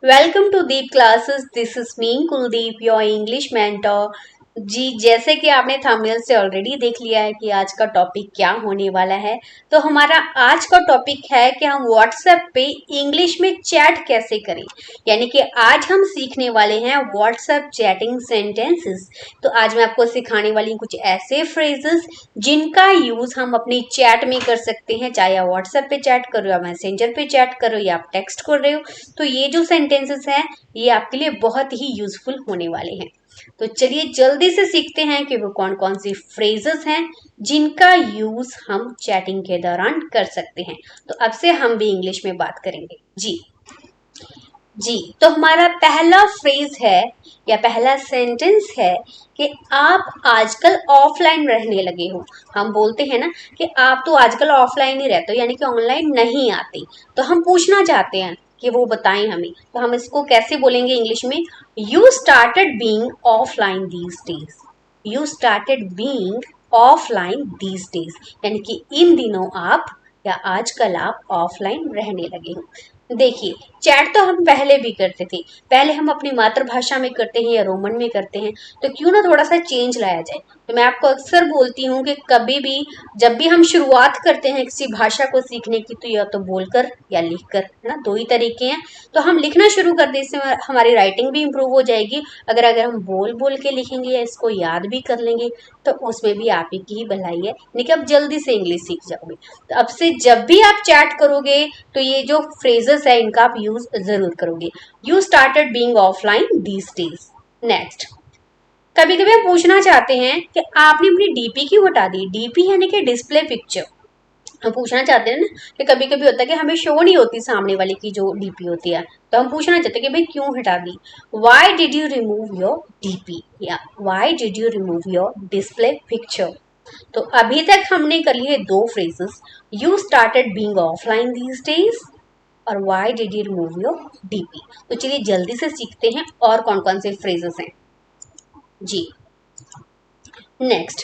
Welcome to Deep Classes. This is me, Kuldeep, your English mentor. जी जैसे कि आपने thumbnail से ऑलरेडी देख लिया है कि आज का टॉपिक क्या होने वाला है, तो हमारा आज का टॉपिक है कि हम व्हाट्सएप पे इंग्लिश में चैट कैसे करें। यानी कि आज हम सीखने वाले हैं व्हाट्सएप चैटिंग सेंटेंसेस। तो आज मैं आपको सिखाने वाली हूँ कुछ ऐसे फ्रेजेस जिनका यूज हम अपनी चैट में कर सकते हैं, चाहे आप व्हाट्सएप पे चैट कर रहे हो या मैसेंजर पे चैट कर रहे हो या आप टेक्स्ट कर रहे हो। तो ये जो सेंटेंसेस हैं ये आपके लिए बहुत ही यूजफुल होने वाले हैं। तो चलिए जल्दी से सीखते हैं कि वो कौन कौन सी फ्रेजेस हैं जिनका यूज हम चैटिंग के दौरान कर सकते हैं। तो अब से हम भी इंग्लिश में बात करेंगे। जी तो हमारा पहला फ्रेज है या पहला सेंटेंस है कि आप आजकल ऑफलाइन रहने लगे हो। हम बोलते हैं ना कि आप तो आजकल ऑफलाइन ही रहते हो, यानी कि ऑनलाइन नहीं आते। तो हम पूछना चाहते हैं कि वो बताएं हमें, तो हम इसको कैसे बोलेंगे इंग्लिश में? You started being offline these days. You started being offline these days, यानी कि इन दिनों आप या आजकल आप ऑफलाइन रहने लगे हो। देखिए, चैट तो हम पहले भी करते थे, पहले हम अपनी मातृभाषा में करते हैं या रोमन में करते हैं, तो क्यों ना थोड़ा सा चेंज लाया जाए। तो मैं आपको अक्सर बोलती हूँ कि कभी भी जब भी हम शुरुआत करते हैं किसी भाषा को सीखने की, तो या तो बोलकर या लिखकर, है ना, दो ही तरीके हैं। तो हम लिखना शुरू कर दें, इससे हमारी राइटिंग भी इम्प्रूव हो जाएगी। अगर हम बोल बोल के लिखेंगे या इसको याद भी कर लेंगे तो उसमें भी आप ही की ही भलाई है, नहीं कि आप जल्दी से इंग्लिश सीख जाओगे। तो अब से जब भी आप चैट करोगे तो ये जो फ्रेजेस है इनका आप यूज जरूर करोगे। You started being offline these days. Next, कभी कभी हम पूछना चाहते हैं कि आपने अपनी डीपी क्यों हटा दी। डीपी यानी कि डिस्प्ले पिक्चर। हम पूछना चाहते हैं ना कि कभी कभी होता है कि हमें शो नहीं होती सामने वाले की जो डीपी होती है, तो हम पूछना चाहते हैं कि भाई क्यों हटा दी। Why did you remove your DP या why did you remove your display picture. तो अभी तक हमने कर लिए दो phrases, you started being offline these days और why did you remove your DP. तो चलिए जल्दी से सीखते हैं और कौन कौन से फ्रेजेस हैं। जी नेक्स्ट,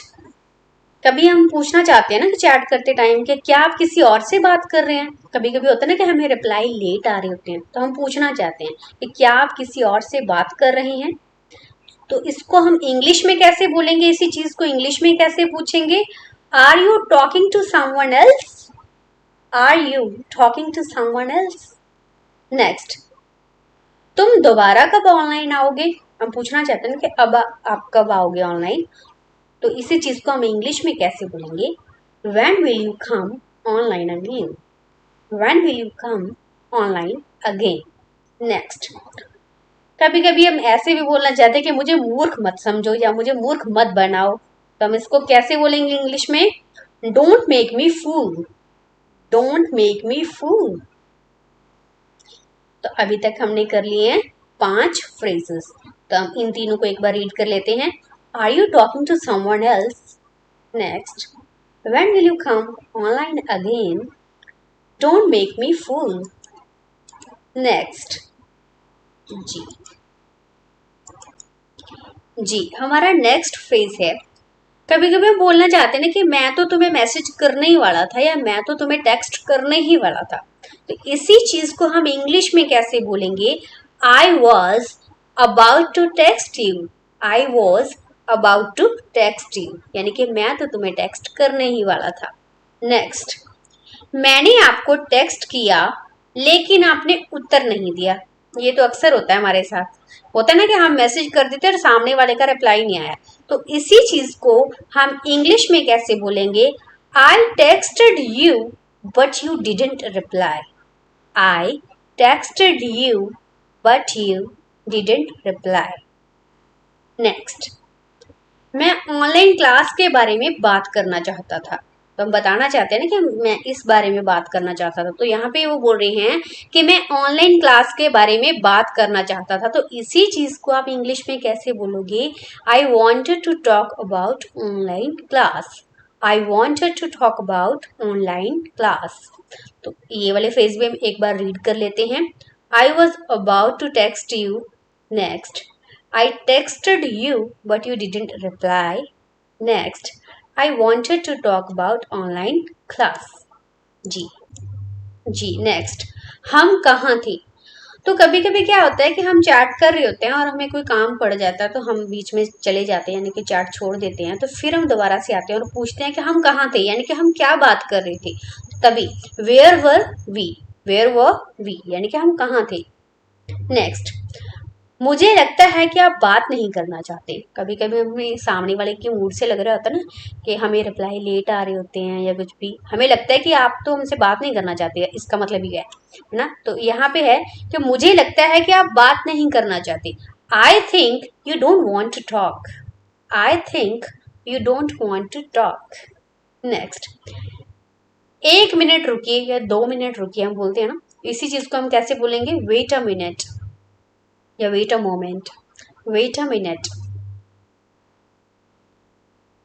कभी हम पूछना चाहते हैं ना कि चैट करते टाइम कि क्या आप किसी और से बात कर रहे हैं। कभी कभी होता है ना कि हमें रिप्लाई लेट आ रहे होते हैं, तो हम पूछना चाहते हैं कि क्या आप किसी और से बात कर रहे हैं। तो इसको हम इंग्लिश में कैसे बोलेंगे, इसी चीज को इंग्लिश में कैसे पूछेंगे? Are you talking to someone else. Are you talking to someone else. Next, तुम दोबारा कब ऑनलाइन आओगे। हम पूछना चाहते हैं कि अब आप कब आओगे ऑनलाइन। तो इसी चीज को हम इंग्लिश में कैसे बोलेंगे? When will you come online again? When will you come online again? Next, कभी कभी हम ऐसे भी बोलना चाहते हैं कि मुझे मूर्ख मत समझो या मुझे मूर्ख मत बनाओ। तो हम इसको कैसे बोलेंगे इंग्लिश में? Don't make me fool. Don't make me fool. तो अभी तक हमने कर लिए हैं 5 फ्रेजेस। तो हम इन तीनों को एक बार रीड कर लेते हैं। Are you talking to someone else. Next, when will you come online again? Don't make me fool. Next, जी हमारा नेक्स्ट फ्रेज है, कभी कभी हम बोलना चाहते हैं ना कि मैं तो तुम्हें मैसेज करने ही वाला था या मैं तो तुम्हें टेक्स्ट करने ही वाला था। तो इसी चीज को हम इंग्लिश में कैसे बोलेंगे? I was about to text you. I was about to text you, यानी कि मैं तो तुम्हें टेक्स्ट करने ही वाला था। नेक्स्ट, मैंने आपको टेक्स्ट किया लेकिन आपने उत्तर नहीं दिया। ये तो अक्सर होता है हमारे साथ, होता है ना कि हम मैसेज कर देते हैं और सामने वाले का रिप्लाई नहीं आया। तो इसी चीज को हम इंग्लिश में कैसे बोलेंगे? I texted you but you didn't reply. I texted you but you didn't reply. Next, मैं ऑनलाइन क्लास के बारे में बात करना चाहता था। तो हम बताना चाहते हैं ना कि मैं इस बारे में बात करना चाहता था, तो यहाँ पे वो बोल रहे हैं कि मैं ऑनलाइन क्लास के बारे में बात करना चाहता था। तो इसी चीज को आप इंग्लिश में कैसे बोलोगे? I wanted to talk about online class. I wanted to talk about online class. तो ये वाले फ्रेज भी हम एक बार रीड कर लेते हैं। I was about to text you. Next, I texted you but you didn't reply. Next, I wanted to talk about online class. जी नेक्स्ट, हम कहाँ थे। तो कभी कभी क्या होता है कि हम चैट कर रहे होते हैं और हमें कोई काम पड़ जाता है तो हम बीच में चले जाते हैं, यानी कि चैट छोड़ देते हैं, तो फिर हम दोबारा से आते हैं और पूछते हैं कि हम कहाँ थे, यानी कि हम क्या बात कर रहे थे। तभी where were we, where were we, यानी कि हम कहाँ थे। नेक्स्ट, मुझे लगता है कि आप बात नहीं करना चाहते। कभी कभी हमें सामने वाले के मूड से लग रहा होता है ना कि हमें रिप्लाई लेट आ रहे होते हैं या कुछ भी, हमें लगता है कि आप तो हमसे बात नहीं करना चाहते, इसका मतलब ये है ना। तो यहाँ पे है कि मुझे लगता है कि आप बात नहीं करना चाहते। I think you don't want to talk, I think you don't want to talk. Next, 1 minute रुकिए या 2 मिनट रुकिए, हम बोलते हैं ना, इसी चीज को हम कैसे बोलेंगे, वेट अ मिनट या wait a moment, wait a minute.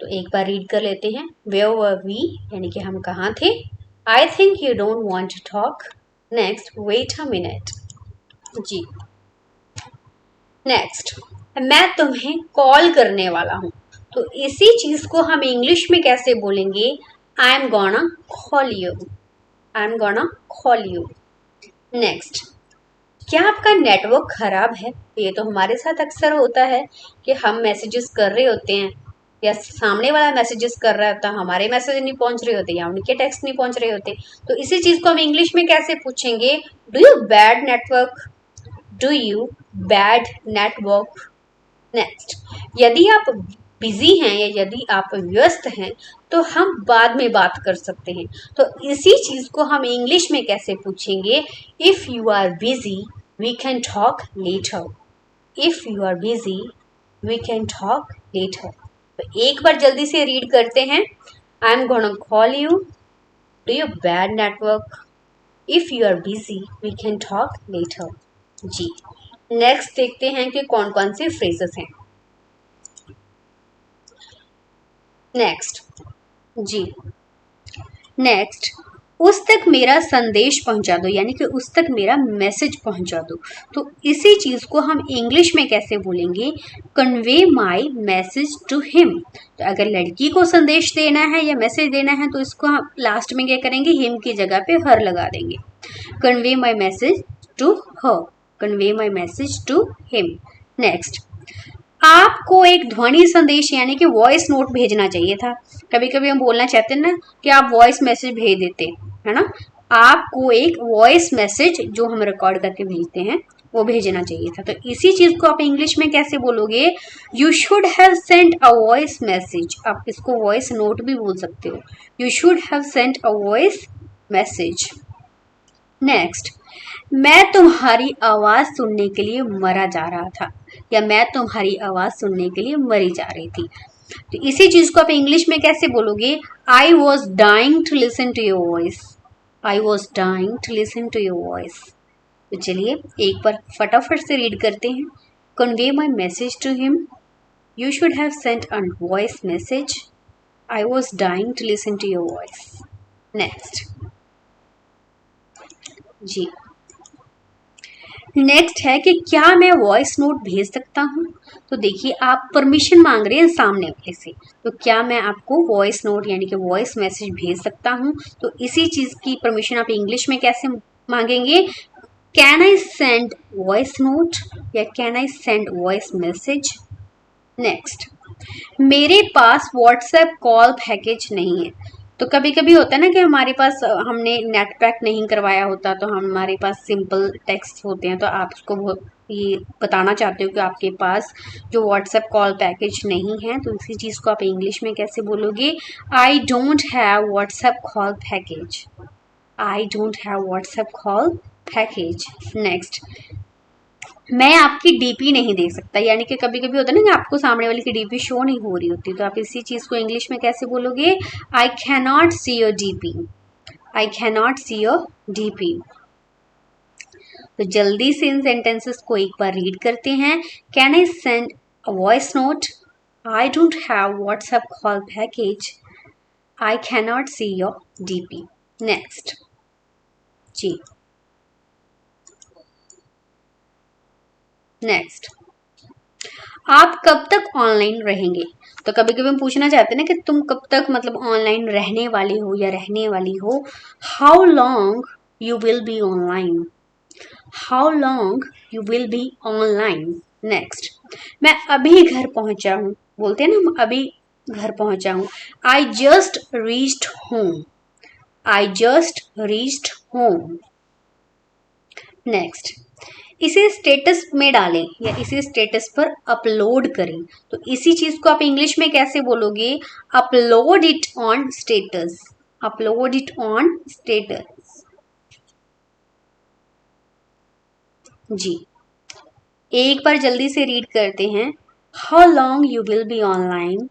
तो एक बार रीड कर लेते हैं, वेयर वर वी, यानी कि हम कहाँ थे। I think you don't want to talk. Next, wait a minute. जी। नेक्स्ट, मैं तुम्हें कॉल करने वाला हूं। तो इसी चीज को हम इंग्लिश में कैसे बोलेंगे, आई am gonna call you, I am gonna call you. Next, क्या आपका नेटवर्क खराब है। ये तो हमारे साथ अक्सर होता है कि हम मैसेजेस कर रहे होते हैं या सामने वाला मैसेजेस कर रहा होता है, हमारे मैसेज नहीं पहुंच रहे होते या उनके टेक्स्ट नहीं पहुंच रहे होते। तो इसी चीज को हम इंग्लिश में कैसे पूछेंगे, do you bad network, do you bad network. Next, यदि आप बिजी हैं या यदि आप व्यस्त हैं तो हम बाद में बात कर सकते हैं। तो इसी चीज को हम इंग्लिश में कैसे पूछेंगे, if you are busy we can talk later, if you are busy we can talk later. तो एक बार जल्दी से रीड करते हैं, I am gonna call you, do you bad network, if you are busy we can talk later. जी। Next देखते हैं कि कौन कौन से फ्रेजेस हैं। नेक्स्ट, जी। नेक्स्ट, उस तक मेरा संदेश पहुंचा दो, यानी कि उस तक मेरा मैसेज पहुंचा दो। तो इसी चीज को हम इंग्लिश में कैसे बोलेंगे, convey my message to him. तो अगर लड़की को संदेश देना है या मैसेज देना है तो इसको हम लास्ट में क्या करेंगे, हिम की जगह पे हर लगा देंगे। Convey my message to her, convey my message to him. Next, आपको एक ध्वनि संदेश यानी कि वॉइस नोट भेजना चाहिए था। कभी कभी हम बोलना चाहते हैं ना कि आप वॉइस मैसेज भेज देते, है ना। आपको एक वॉइस मैसेज जो हम रिकॉर्ड करके भेजते हैं वो भेजना चाहिए था। तो इसी चीज को आप इंग्लिश में कैसे बोलोगे, you should have sent a voice message. आप इसको वॉइस नोट भी बोल सकते हो, you should have sent a voice message. Next, मैं तुम्हारी आवाज सुनने के लिए मरा जा रहा था, या मैं तुम्हारी आवाज सुनने के लिए मरी जा रही थी। तो इसी चीज को आप इंग्लिश में कैसे बोलोगे, I was dying to listen to your voice, I was dying to listen to your voice. तो चलिए एक बार फटाफट से रीड करते हैं, convey my message to him, you should have sent a voice message, I was dying to listen to your voice. Next, जी। Next है कि क्या मैं वॉइस नोट भेज सकता हूँ। तो देखिए आप परमिशन मांग रहे हैं सामने वाले से, तो क्या मैं आपको वॉइस नोट यानी कि वॉइस मैसेज भेज सकता हूँ। तो इसी चीज की परमिशन आप इंग्लिश में कैसे मांगेंगे, can I send voice note या can I send voice message. Next, मेरे पास व्हाट्सएप कॉल पैकेज नहीं है। तो कभी कभी होता है ना कि हमारे पास हमने नेट पैक नहीं करवाया होता, तो हमारे पास सिंपल टेक्स्ट होते हैं, तो आप उसको ये बताना चाहते हो कि आपके पास जो व्हाट्सएप कॉल पैकेज नहीं है। तो इसी चीज़ को आप इंग्लिश में कैसे बोलोगे, आई don't have WhatsApp call package, I don't have WhatsApp call package. Next, मैं आपकी डीपी नहीं देख सकता, यानी कि कभी कभी होता है ना कि आपको सामने वाले की डीपी शो नहीं हो रही होती, तो आप इसी चीज को इंग्लिश में कैसे बोलोगे, आई can not see your DP, I can not see your DP. तो जल्दी से इन सेंटेंसेस को एक बार रीड करते हैं, can I send a voice note, I don't have WhatsApp call package, I can not see your DP. Next, जी। Next, आप कब तक ऑनलाइन रहेंगे। तो कभी कभी हम पूछना चाहते हैं ना कि तुम कब तक मतलब ऑनलाइन रहने वाले हो या रहने वाली हो, how long you will be online, how long you will be online. Next, मैं अभी घर पहुंचा हूँ, बोलते हैं ना हम अभी घर पहुंचा हूँ। आई जस्ट रीच्ड होम। आई जस्ट रीच्ड होम। नेक्स्ट, इसे स्टेटस में डालें या इसे स्टेटस पर अपलोड करें, तो इसी चीज को आप इंग्लिश में कैसे बोलोगे? Upload it on status. Upload it on status. जी, एक बार जल्दी से रीड करते हैं। How long you will be online.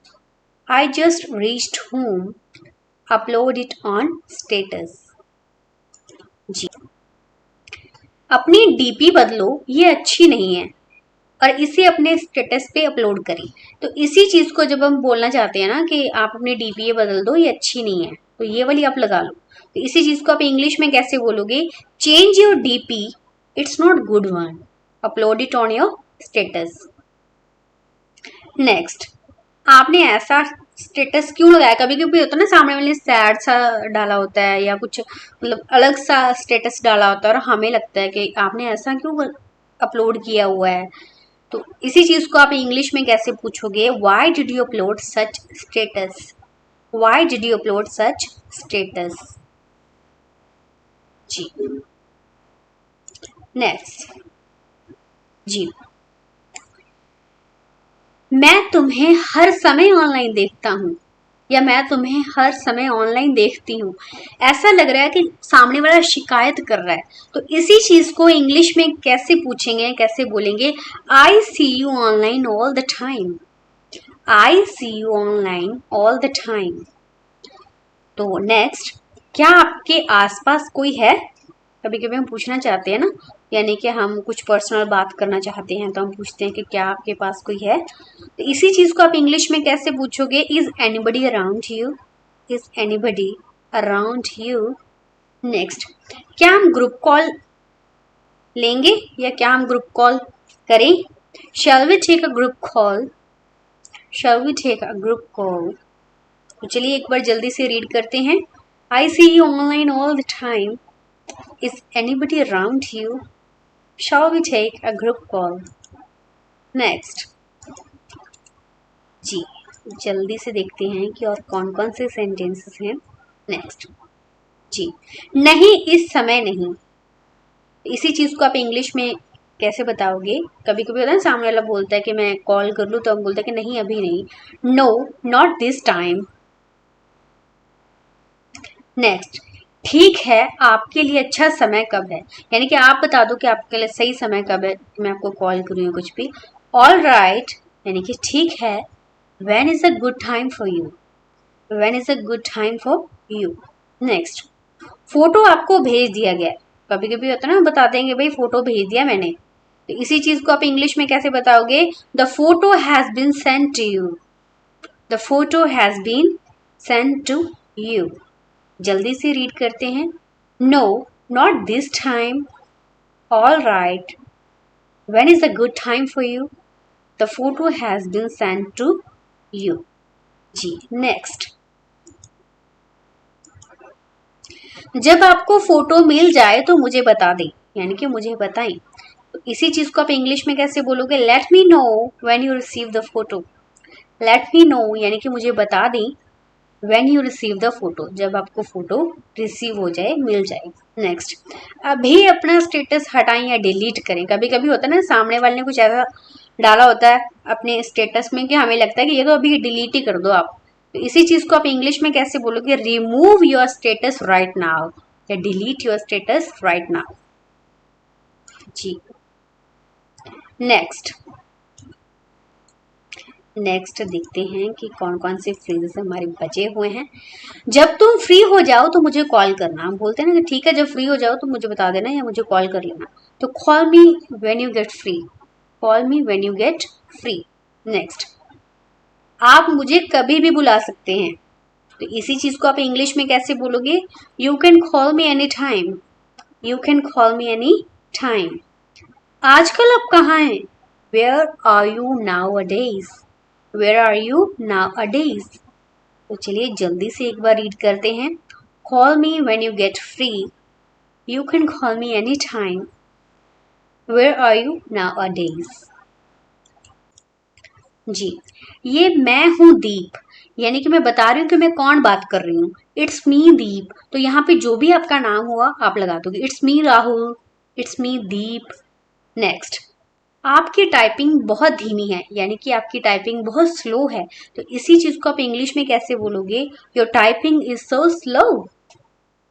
I just reached home. Upload it on status. जी, अपनी डीपी बदलो, ये अच्छी नहीं है, और इसे अपने स्टेटस पे अपलोड करें। तो इसी चीज को जब हम बोलना चाहते हैं ना कि आप अपने डीपी बदल दो, ये अच्छी नहीं है, तो ये वाली आप लगा लो। तो इसी चीज को आप इंग्लिश में कैसे बोलोगे? Change your DP, it's not good one. Upload it on your status. Next, आपने ऐसा स्टेटस क्यों लगाया? कभी कभी होता है ना, सामने वाले सैड सा डाला होता है या कुछ मतलब अलग सा स्टेटस डाला होता है और हमें लगता है कि आपने ऐसा क्यों अपलोड किया हुआ है। तो इसी चीज को आप इंग्लिश में कैसे पूछोगे? Why did you upload such status. Why did you upload such status. जी, नेक्स्ट। जी, मैं तुम्हें हर समय ऑनलाइन देखता हूँ, या मैं तुम्हें हर समय ऑनलाइन देखती हूँ। ऐसा लग रहा है कि सामने वाला शिकायत कर रहा है, तो इसी चीज को इंग्लिश में कैसे पूछेंगे, कैसे बोलेंगे? I see you online all the time. I see you online all the time. तो नेक्स्ट, क्या आपके आसपास कोई है? कभी कभी हम पूछना चाहते हैं ना, यानी कि हम कुछ पर्सनल बात करना चाहते हैं तो हम पूछते हैं कि क्या आपके पास कोई है। तो इसी चीज को आप इंग्लिश में कैसे पूछोगे? Is anybody around you. Is anybody around you. Next, क्या हम ग्रुप कॉल लेंगे या क्या हम ग्रुप कॉल करें? Shall we take a group call. Shall we take a group call. तो चलिए एक बार जल्दी से रीड करते हैं। I see you online all the time. Is anybody around you. Shall we take a group call. Next, जी, जल्दी से देखते हैं कि और कौन कौन से सेंटेंसेस हैं। नेक्स्ट, जी, नहीं इस समय नहीं। इसी चीज को आप इंग्लिश में कैसे बताओगे? कभी कभी होता है ना, सामने वाला बोलता है कि मैं कॉल कर लूँ, तो हम बोलते हैं कि नहीं अभी नहीं। No, not this time. Next, ठीक है, आपके लिए अच्छा समय कब है? यानी कि आप बता दो कि आपके लिए सही समय कब है, मैं आपको कॉल करूँ या कुछ भी। ऑल राइट, यानी कि ठीक है। When is a good time for you. When is a good time for you. Next, photo आपको भेज दिया गया। कभी कभी होता है ना, बता देंगे भाई फोटो भेज दिया मैंने, तो इसी चीज को आप इंग्लिश में कैसे बताओगे? The photo has been send to you. The photo has been send to you. जल्दी से रीड करते हैं। No, not this time. All right, when is a good time for you. The photo has been send to you. जी, next, जब आपको photo मिल जाए तो मुझे बता दें, यानी कि मुझे बताएं। तो इसी चीज को आप इंग्लिश में कैसे बोलोगे? Let me know when you receive the photo. Let me know यानी कि मुझे बता दें। When you receive the photo, जब आपको फोटो रिसीव हो जाए, मिल जाए। नेक्स्ट, अभी अपना स्टेटस हटाएं या डिलीट करें। कभी कभी होता है ना, सामने वाले ने कुछ ऐसा डाला होता है अपने स्टेटस में कि हमें लगता है कि ये तो अभी डिलीट ही कर दो आप। तो इसी चीज को आप इंग्लिश में कैसे बोलोगे? Remove your status right now या delete your status right now. जी, नेक्स्ट। नेक्स्ट देखते हैं कि कौन कौन से फ्रेजेस हमारे बचे हुए हैं। जब तुम फ्री हो जाओ तो मुझे कॉल करना। हम बोलते हैं ना कि ठीक है, जब फ्री हो जाओ तो मुझे बता देना या मुझे कॉल कर लेना। तो call me when you get free. Call me when you get free. Next, आप मुझे कभी भी बुला सकते हैं। तो इसी चीज को आप इंग्लिश में कैसे बोलोगे? You can call me any time. You can call me any time. आजकल आप कहाँ हैं? Where are you nowadays. Where are you nowadays. तो चलिए जल्दी से एक बार रीड करते हैं। Call me when you get free. You can call me any time. Where are you nowadays. जी, ये मैं हूँ दीप, यानी कि मैं बता रही हूँ कि मैं कौन बात कर रही हूँ। इट्स मी दीप, तो यहाँ पे जो भी आपका नाम हुआ आप लगा दोगे। It's me Rahul, it's me Deep. Next, आपकी टाइपिंग बहुत धीमी है, यानी कि आपकी टाइपिंग बहुत स्लो है, तो इसी चीज को आप इंग्लिश में कैसे बोलोगे? Your typing is so slow.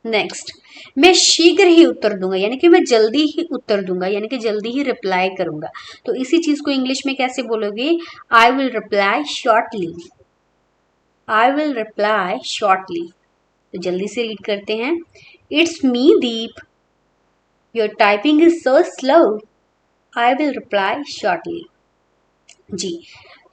Next, मैं शीघ्र ही उत्तर दूंगा, यानी कि मैं जल्दी ही उत्तर दूंगा, यानी कि जल्दी ही रिप्लाई करूंगा, तो इसी चीज को इंग्लिश में कैसे बोलोगे? I will reply shortly. I will reply shortly. तो जल्दी से रीड करते हैं। It's me Deep, your typing is so slow, I will reply shortly. जी,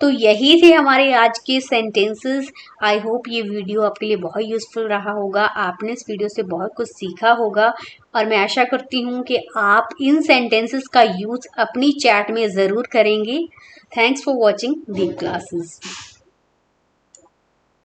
तो यही थे हमारे आज के सेंटेंसेस। आई होप ये वीडियो आपके लिए बहुत यूजफुल रहा होगा, आपने इस वीडियो से बहुत कुछ सीखा होगा, और मैं आशा करती हूँ कि आप इन सेंटेंसेस का यूज अपनी चैट में ज़रूर करेंगे। Thanks for watching Deep classes.